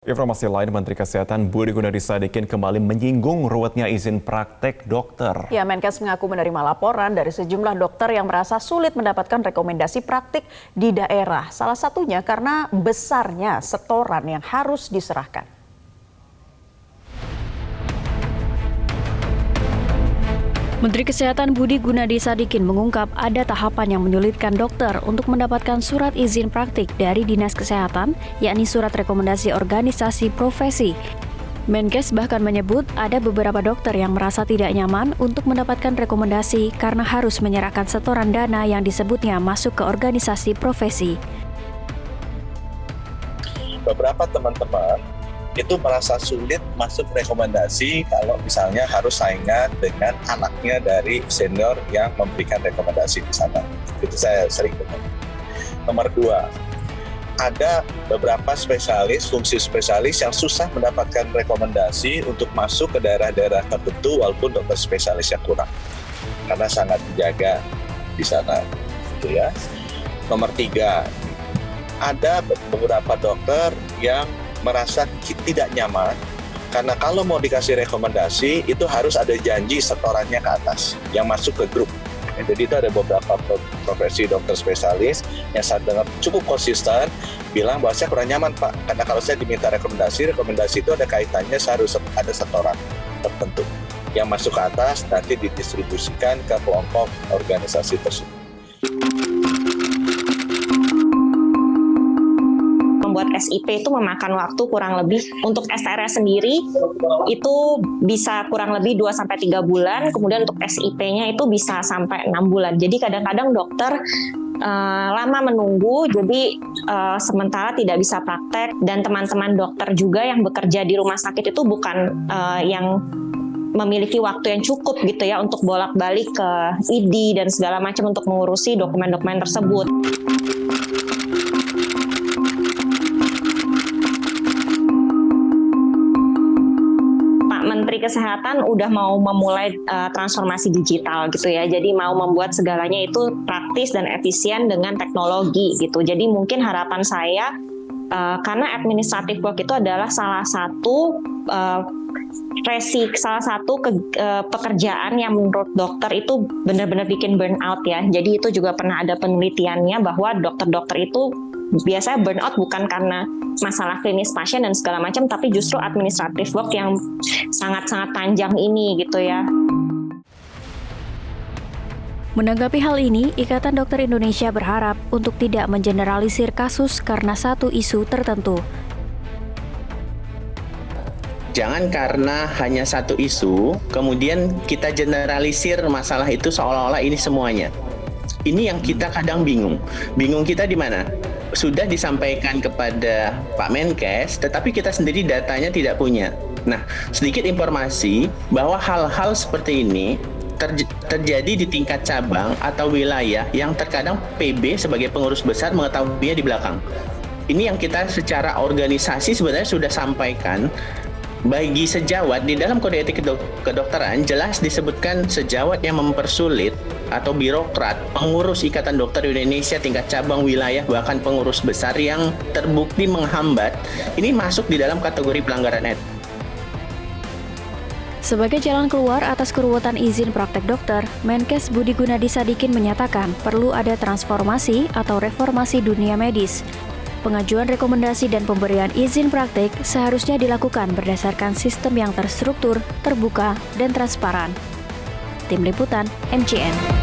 Informasi lain, Menteri Kesehatan Budi Gunadi Sadikin kembali menyinggung ruwetnya izin praktek dokter. Ya, Menkes mengaku menerima laporan dari sejumlah dokter yang merasa sulit mendapatkan rekomendasi praktik di daerah. Salah satunya karena besarnya setoran yang harus diserahkan. Menteri Kesehatan Budi Gunadi Sadikin mengungkap ada tahapan yang menyulitkan dokter untuk mendapatkan surat izin praktik dari Dinas Kesehatan, yakni surat rekomendasi organisasi profesi. Menkes bahkan menyebut ada beberapa dokter yang merasa tidak nyaman untuk mendapatkan rekomendasi karena harus menyerahkan setoran dana yang disebutnya masuk ke organisasi profesi. Beberapa teman-teman itu merasa sulit masuk rekomendasi kalau misalnya harus saingan dengan anaknya dari senior yang memberikan rekomendasi di sana. Itu saya sering dengar. Nomor 2, ada beberapa spesialis, fungsi spesialis yang susah mendapatkan rekomendasi untuk masuk ke daerah-daerah tertentu walaupun dokter spesialisnya kurang. Karena sangat dijaga di sana. Gitu ya. Nomor 3, ada beberapa dokter yang merasa tidak nyaman karena kalau mau dikasih rekomendasi itu harus ada janji setorannya ke atas yang masuk ke grup. Jadi itu ada beberapa profesi dokter spesialis yang saya dengar cukup konsisten bilang bahwa saya kurang nyaman Pak, karena kalau saya diminta rekomendasi itu ada kaitannya saya harus ada setoran tertentu yang masuk ke atas nanti didistribusikan ke kelompok organisasi tersebut. Membuat SIP itu memakan waktu kurang lebih untuk SR sendiri itu bisa kurang lebih 2-3 bulan, kemudian untuk SIP-nya itu bisa sampai 6 bulan. Jadi kadang-kadang dokter lama menunggu, jadi sementara tidak bisa praktek, dan teman-teman dokter juga yang bekerja di rumah sakit itu bukan yang memiliki waktu yang cukup gitu ya untuk bolak-balik ke ID dan segala macam untuk mengurusi dokumen-dokumen tersebut. Menteri Kesehatan udah mau memulai transformasi digital gitu ya. Jadi mau membuat segalanya itu praktis dan efisien dengan teknologi gitu. Jadi mungkin harapan saya karena administrative work itu adalah salah satu pekerjaan yang menurut dokter itu benar-benar bikin burnout ya. Jadi itu juga pernah ada penelitiannya bahwa dokter-dokter itu biasanya burnout bukan karena masalah klinis pasien dan segala macam, tapi justru administrative work yang sangat-sangat panjang ini gitu ya. Menanggapi hal ini, Ikatan Dokter Indonesia berharap untuk tidak mengeneralisir kasus karena satu isu tertentu. Jangan karena hanya satu isu, kemudian kita generalisir masalah itu seolah-olah ini semuanya. Ini yang kita kadang bingung. Bingung kita di mana? Sudah disampaikan kepada Pak Menkes, tetapi kita sendiri datanya tidak punya. Nah, sedikit informasi bahwa hal-hal seperti ini terjadi di tingkat cabang atau wilayah yang terkadang PB sebagai pengurus besar mengetahuinya di belakang. Ini yang kita secara organisasi sebenarnya sudah sampaikan. Bagi sejawat, di dalam kode etik kedokteran jelas disebutkan sejawat yang mempersulit atau birokrat, pengurus Ikatan Dokter Indonesia tingkat cabang, wilayah, bahkan pengurus besar yang terbukti menghambat, ini masuk di dalam kategori pelanggaran etik. Sebagai jalan keluar atas keruwetan izin praktek dokter, Menkes Budi Gunadi Sadikin menyatakan perlu ada transformasi atau reformasi dunia medis. Pengajuan rekomendasi dan pemberian izin praktik seharusnya dilakukan berdasarkan sistem yang terstruktur, terbuka, dan transparan. Tim Liputan, MCN.